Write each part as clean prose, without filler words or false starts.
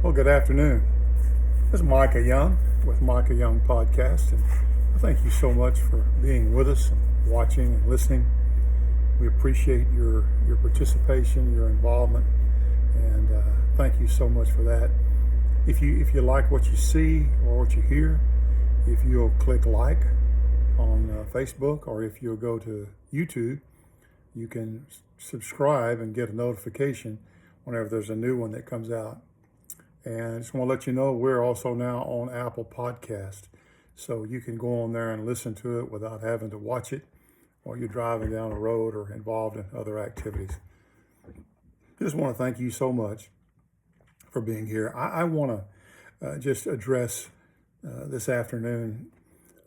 Well, good afternoon. This is Micah Young with Micah Young Podcast, and I thank you so much for being with us and watching and listening. We appreciate your participation, your involvement, and thank you so much for that. If you like what you see or what you hear, if you'll click like on Facebook, or if you'll go to YouTube, you can subscribe and get a notification whenever there's a new one that comes out. And I just want to let you know we're also now on Apple Podcast. So you can go on there and listen to it without having to watch it while you're driving down the road or involved in other activities. Just want to thank you so much for being here. I want to just address this afternoon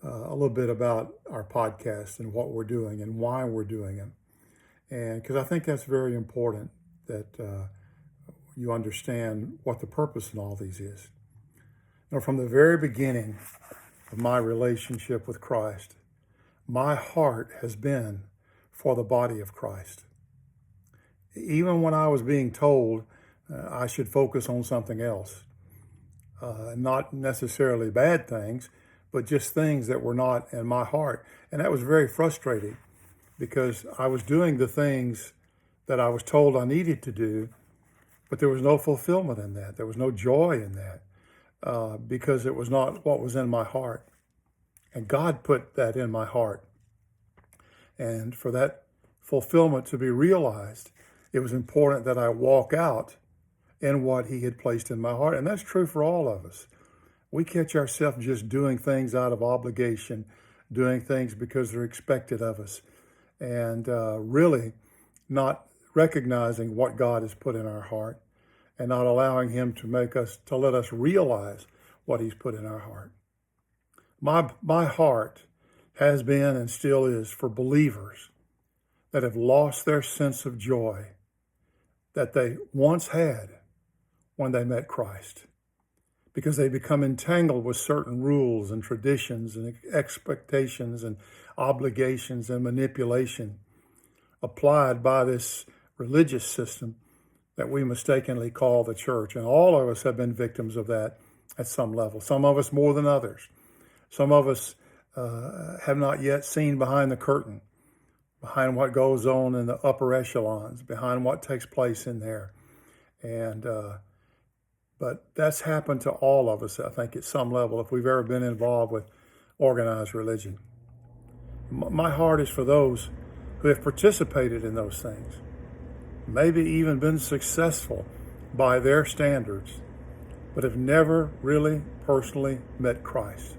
a little bit about our podcast and what we're doing and why we're doing it. And because I think that's very important that you understand what the purpose in all these is. You know, from the very beginning of my relationship with Christ, my heart has been for the body of Christ. Even when I was being told I should focus on something else, not necessarily bad things, but just things that were not in my heart. And that was very frustrating because I was doing the things that I was told I needed to do, but there was no fulfillment in that. There was no joy in that because it was not what was in my heart. And God put that in my heart. And for that fulfillment to be realized, it was important that I walk out in what He had placed in my heart. And that's true for all of us. We catch ourselves just doing things out of obligation, doing things because they're expected of us, and really not recognizing what God has put in our heart and not allowing Him to let us realize what He's put in our heart. My heart has been and still is for believers that have lost their sense of joy that they once had when they met Christ, because they become entangled with certain rules and traditions and expectations and obligations and manipulation applied by this religious system that we mistakenly call the church. And all of us have been victims of that at some level. Some of us more than others. Some of us have not yet seen behind the curtain, behind what goes on in the upper echelons, behind what takes place in there. And but that's happened to all of us, I think, at some level, if we've ever been involved with organized religion. My heart is for those who have participated in those things, maybe even been successful by their standards, but have never really personally met Christ.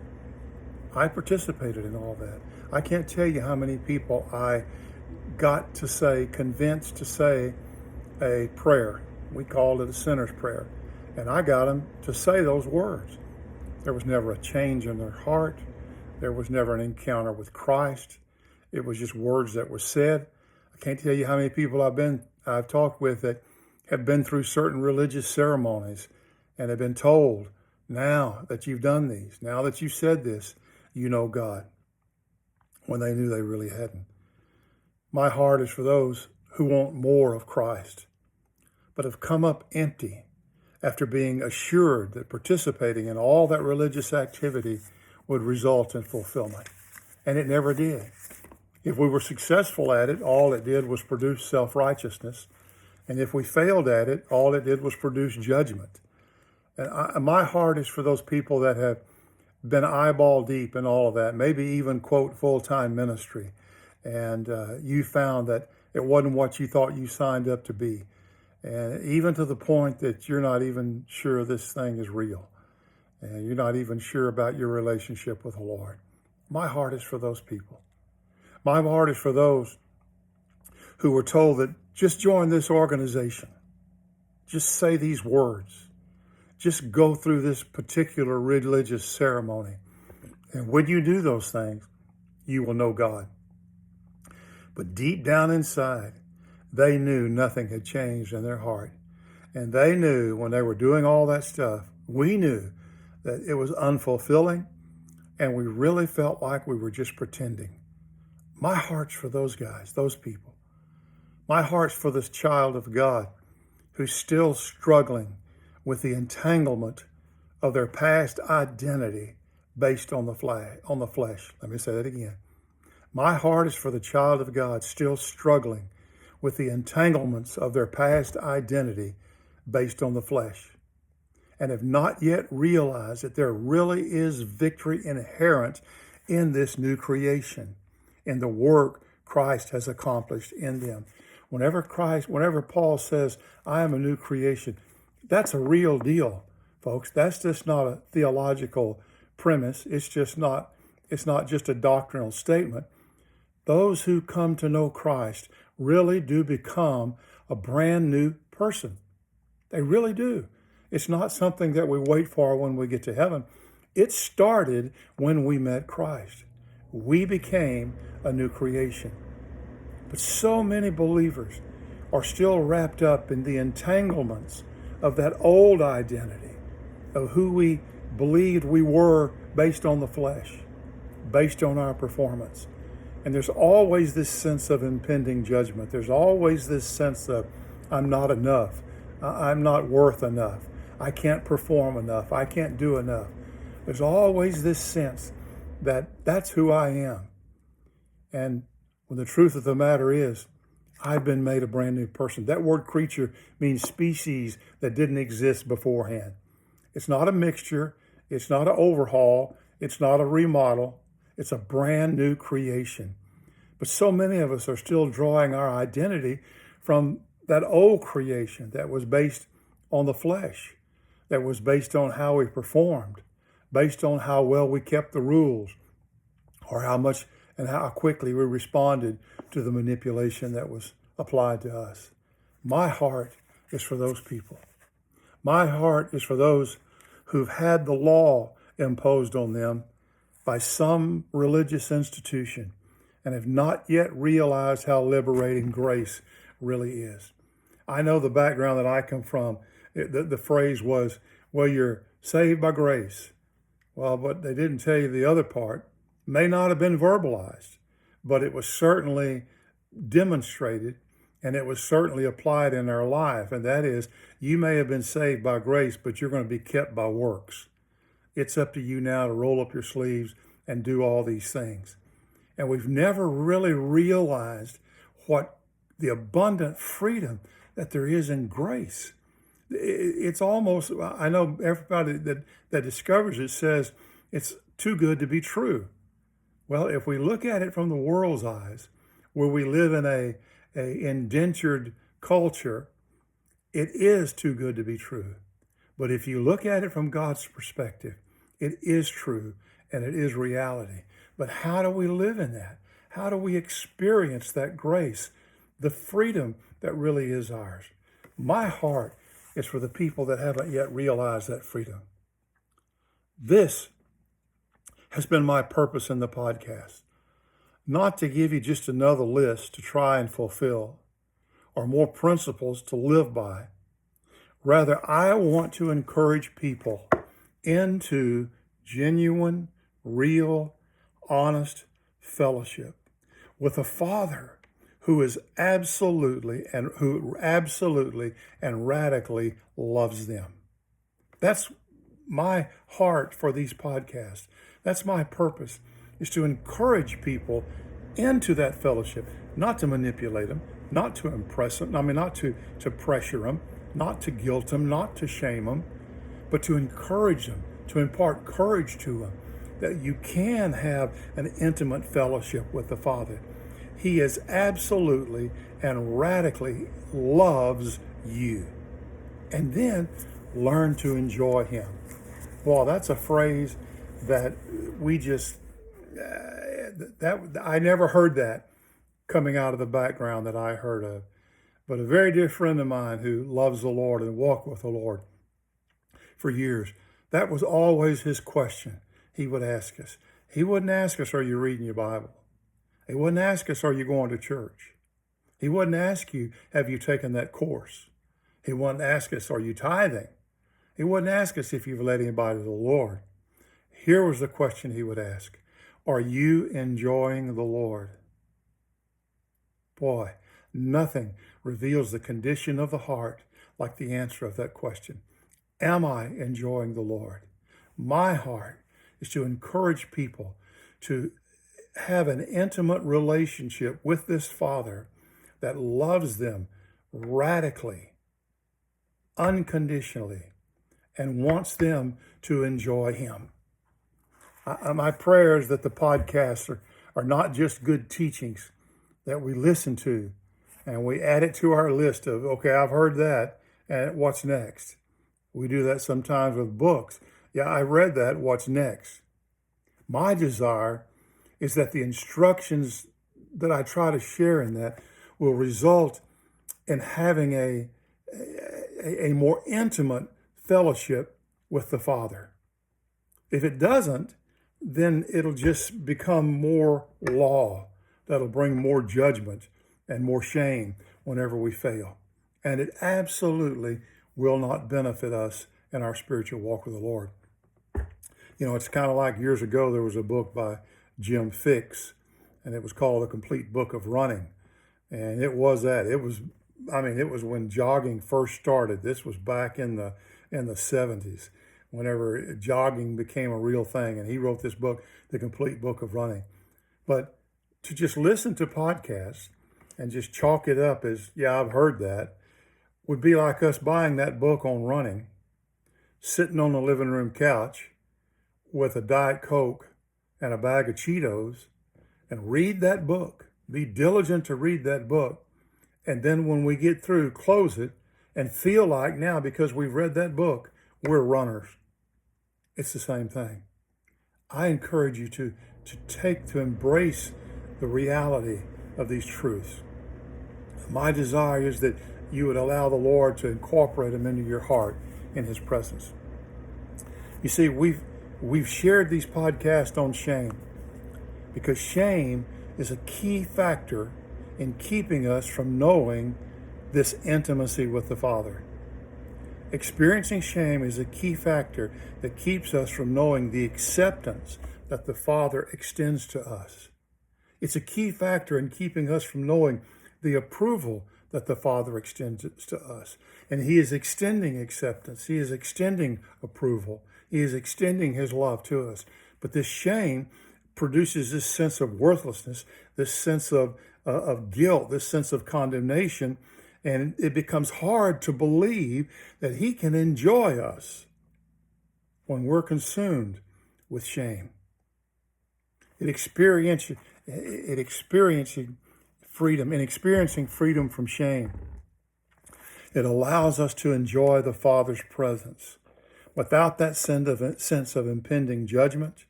I participated in all that. I can't tell you how many people I got to say, convinced to say a prayer. We called it a sinner's prayer. And I got them to say those words. There was never a change in their heart. There was never an encounter with Christ. It was just words that were said. I can't tell you how many people I've talked with that have been through certain religious ceremonies and have been told, now that you've done these, now that you've said this, you know God, when they knew they really hadn't. My heart is for those who want more of Christ, but have come up empty after being assured that participating in all that religious activity would result in fulfillment. And it never did. If we were successful at it, all it did was produce self-righteousness. And if we failed at it, all it did was produce judgment. And my heart is for those people that have been eyeball deep in all of that, maybe even, quote, full-time ministry. And you found that it wasn't what you thought you signed up to be. And even to the point that you're not even sure this thing is real. And you're not even sure about your relationship with the Lord. My heart is for those people. My heart is for those who were told that just join this organization. Just say these words. Just go through this particular religious ceremony. And when you do those things, you will know God. But deep down inside, they knew nothing had changed in their heart. And they knew when they were doing all that stuff, we knew that it was unfulfilling, and we really felt like we were just pretending. My heart's for those guys, those people. My heart's for this child of God who's still struggling with the entanglement of their past identity based on the flesh. Let me say that again. My heart is for the child of God still struggling with the entanglements of their past identity based on the flesh, and have not yet realized that there really is victory inherent in this new creation, in the work Christ has accomplished in them. Whenever Paul says, I am a new creation, that's a real deal, folks. That's just not a theological premise. It's not just a doctrinal statement. Those who come to know Christ really do become a brand new person. They really do. It's not something that we wait for when we get to heaven. It started when we met Christ. We became a new creation. But so many believers are still wrapped up in the entanglements of that old identity, of who we believed we were based on the flesh, based on our performance. And there's always this sense of impending judgment. There's always this sense of, I'm not enough. I'm not worth enough. I can't perform enough. I can't do enough. There's always this sense that that's who I am. And when the truth of the matter is, I've been made a brand new person. That word creature means species that didn't exist beforehand. It's not a mixture. It's not an overhaul. It's not a remodel. It's a brand new creation. But so many of us are still drawing our identity from that old creation that was based on the flesh, that was based on how we performed, based on how well we kept the rules, or how much and how quickly we responded to the manipulation that was applied to us. My heart is for those people. My heart is for those who've had the law imposed on them by some religious institution and have not yet realized how liberating grace really is. I know the background that I come from. The phrase was, well, you're saved by grace. Well, but they didn't tell you the other part. May not have been verbalized, but it was certainly demonstrated, and it was certainly applied in our life. And that is, you may have been saved by grace, but you're going to be kept by works. It's up to you now to roll up your sleeves and do all these things. And we've never really realized what the abundant freedom that there is in grace. It's almost, I know everybody that discovers it says it's too good to be true. Well, if we look at it from the world's eyes, where we live in a indentured culture, it is too good to be true. But if you look at it from God's perspective, it is true and it is reality. But how do we live in that? How do we experience that grace, the freedom that really is ours? My heart is for the people that haven't yet realized that freedom. This has been my purpose in the podcast, not to give you just another list to try and fulfill or more principles to live by. Rather, I want to encourage people into genuine, real, honest fellowship with a Father who absolutely and radically loves them. That's my heart for these podcasts. That's my purpose, is to encourage people into that fellowship, not to manipulate them, not to impress them, not to pressure them, not to guilt them, not to shame them, but to encourage them, to impart courage to them, that you can have an intimate fellowship with the Father. He is absolutely and radically loves you. And then learn to enjoy Him. Well, that's a phrase that we just, I never heard that coming out of the background that I heard of. But a very dear friend of mine who loves the Lord and walked with the Lord for years, that was always his question he would ask us. He wouldn't ask us, are you reading your Bible? He wouldn't ask us, are you going to church? He wouldn't ask you, have you taken that course? He wouldn't ask us, are you tithing? He wouldn't ask us if you've led anybody to the Lord. Here was the question he would ask. Are you enjoying the Lord? Boy, nothing reveals the condition of the heart like the answer of that question. Am I enjoying the Lord? My heart is to encourage people to have an intimate relationship with this Father that loves them radically, unconditionally, and wants them to enjoy Him. My prayer is that the podcasts are not just good teachings that we listen to and we add it to our list of, okay, I've heard that, and what's next? We do that sometimes with books. Yeah, I read that, what's next? My desire is that the instructions that I try to share in that will result in having a more intimate fellowship with the Father. If it doesn't, then it'll just become more law that'll bring more judgment and more shame whenever we fail. And it absolutely will not benefit us in our spiritual walk with the Lord. You know, it's kind of like years ago, there was a book by Jim Fix, and it was called A Complete Book of Running. And it was that. It was when jogging first started. This was back in the 70s, whenever jogging became a real thing. And he wrote this book, The Complete Book of Running. But to just listen to podcasts and just chalk it up as, yeah, I've heard that, would be like us buying that book on running, sitting on the living room couch with a Diet Coke and a bag of Cheetos, and read that book. Be diligent to read that book. And then when we get through, close it and feel like now, because we've read that book, we're runners. It's the same thing. I encourage you to embrace the reality of these truths. My desire is that you would allow the Lord to incorporate them into your heart in His presence. You see, we've shared these podcasts on shame because shame is a key factor in keeping us from knowing this intimacy with the Father. Experiencing shame is a key factor that keeps us from knowing the acceptance that the Father extends to us. It's a key factor in keeping us from knowing the approval that the Father extends to us. And He is extending acceptance. He is extending approval. He is extending His love to us. But this shame produces this sense of worthlessness, this sense of guilt, this sense of condemnation, and it becomes hard to believe that He can enjoy us when we're consumed with shame. In experiencing freedom from shame, it allows us to enjoy the Father's presence without that sense of impending judgment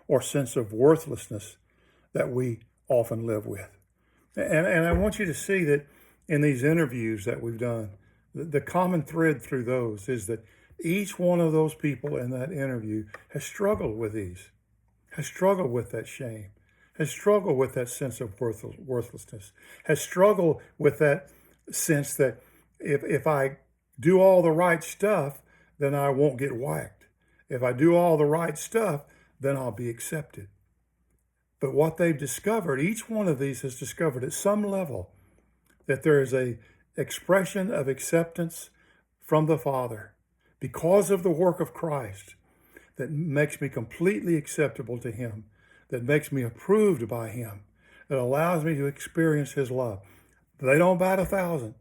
or sense of worthlessness that we often live with. And I want you to see that in these interviews that we've done, the common thread through those is that each one of those people in that interview has struggled with these, has struggled with that shame, has struggled with that sense of worthlessness, has struggled with that sense that if I do all the right stuff, then I won't get whacked. If I do all the right stuff, then I'll be accepted. But what they've discovered, each one of these has discovered at some level that there is a expression of acceptance from the Father because of the work of Christ that makes me completely acceptable to Him, that makes me approved by Him, that allows me to experience His love. They don't bat 1,000,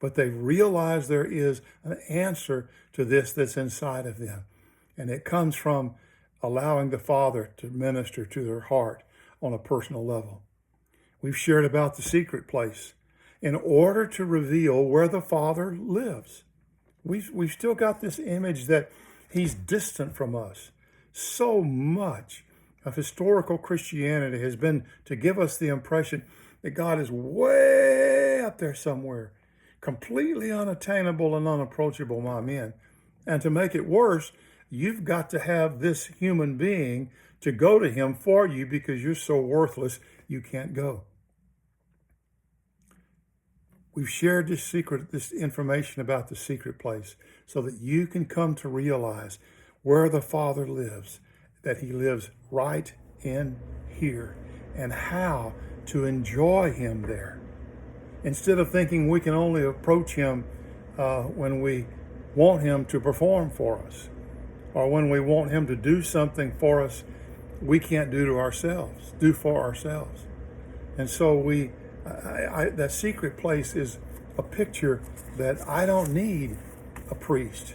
but they realize there is an answer to this that's inside of them. And it comes from allowing the Father to minister to their heart on a personal level. We've shared about the secret place in order to reveal where the Father lives. We've still got this image that He's distant from us. So much of historical Christianity has been to give us the impression that God is way up there somewhere, completely unattainable and unapproachable by men. And to make it worse, you've got to have this human being to go to Him for you because you're so worthless you can't go. We've shared this information about the secret place so that you can come to realize where the Father lives, that He lives right in here, and how to enjoy Him there. Instead of thinking we can only approach Him when we want him to perform for us, or when we want him to do something for us we can't do for ourselves. And so that secret place is a picture that I don't need a priest.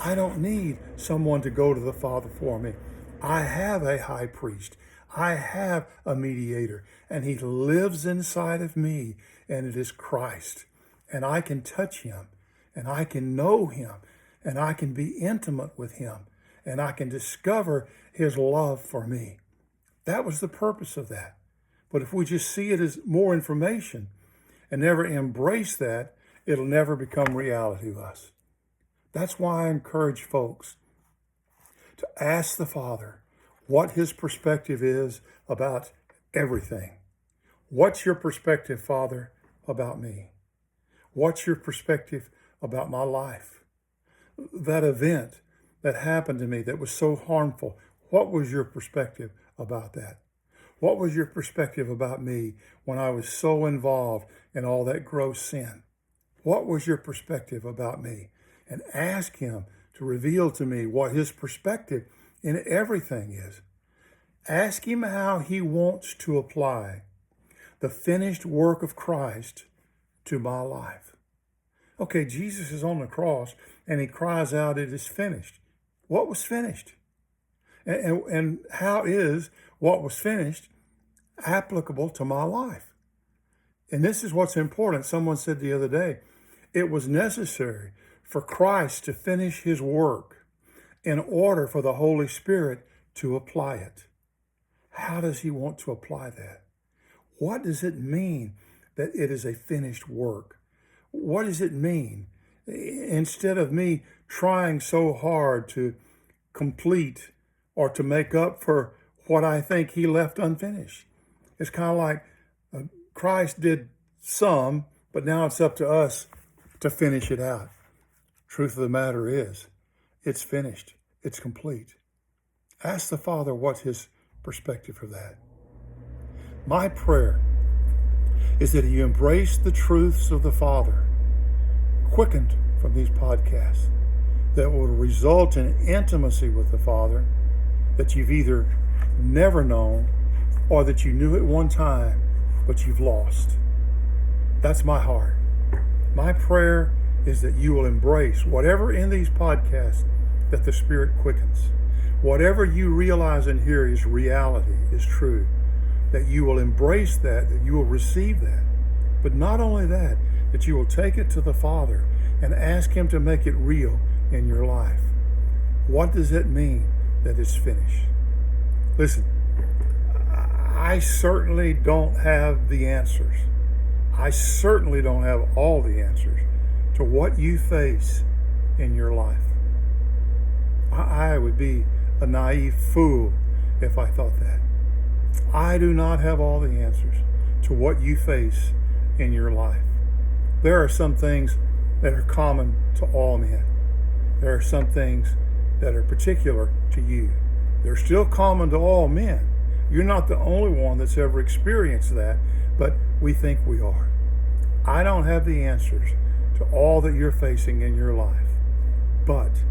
I don't need someone to go to the Father for me. I have a high priest. I have a mediator, and he lives inside of me, and it is Christ. And I can touch him, and I can know him, and I can be intimate with him, and I can discover his love for me. That was the purpose of that. But if we just see it as more information and never embrace that, it'll never become reality to us. That's why I encourage folks to ask the Father what his perspective is about everything. What's your perspective, Father, about me? What's your perspective about my life? That event that happened to me that was so harmful, what was your perspective about that? What was your perspective about me when I was so involved in all that gross sin? What was your perspective about me? And ask him to reveal to me what his perspective in everything is. Ask him how he wants to apply the finished work of Christ to my life. Okay, Jesus is on the cross and he cries out, "It is finished." What was finished? And how is what was finished applicable to my life? And this is what's important. Someone said the other day, it was necessary for Christ to finish his work in order for the Holy Spirit to apply it. How does he want to apply that? What does it mean that it is a finished work? What does it mean? Instead of me trying so hard to complete or to make up for what I think he left unfinished. It's kind of like Christ did some, but now it's up to us to finish it out. Truth of the matter is, it's finished. It's complete. Ask the Father what's his perspective of that. My prayer is that you embrace the truths of the Father, quickened from these podcasts, that will result in intimacy with the Father that you've either never known or that you knew at one time, but you've lost. That's my heart. My prayer is that you will embrace whatever in these podcasts that the Spirit quickens. Whatever you realize and hear is reality, is true. That you will embrace that you will receive that. But not only that you will take it to the Father and ask him to make it real in your life. What does it mean that it's finished? Listen, I certainly don't have the answers. I certainly don't have all the answers to what you face in your life. I would be a naive fool if I thought that. I do not have all the answers to what you face in your life. There are some things that are common to all men. There are some things that are particular to you. They're still common to all men. You're not the only one that's ever experienced that, but we think we are. I don't have the answers to all that you're facing in your life, but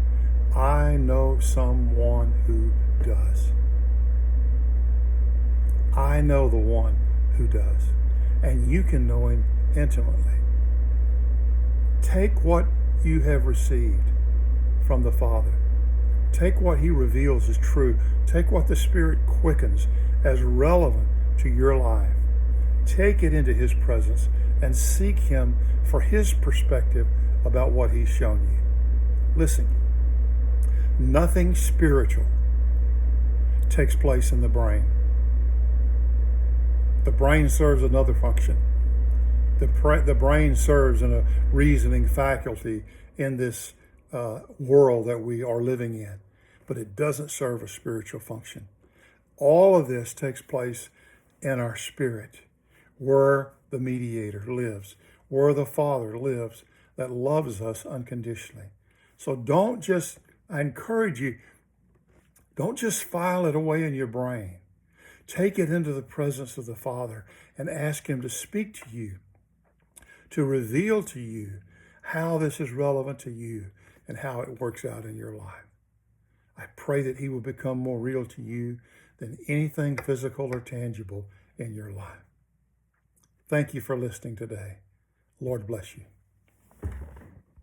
I know someone who does. I know the one who does, and you can know him intimately. Take what you have received from the Father. Take what he reveals as true. Take what the Spirit quickens as relevant to your life. Take it into his presence and seek him for his perspective about what he's shown you. Listen, nothing spiritual takes place in the brain. The brain serves another function. The brain serves in a reasoning faculty in this world that we are living in, but it doesn't serve a spiritual function. All of this takes place in our spirit, where the mediator lives, where the Father lives that loves us unconditionally. So I encourage you, don't just file it away in your brain. Take it into the presence of the Father and ask him to speak to you, to reveal to you how this is relevant to you and how it works out in your life. I pray that he will become more real to you than anything physical or tangible in your life. Thank you for listening today. Lord bless you.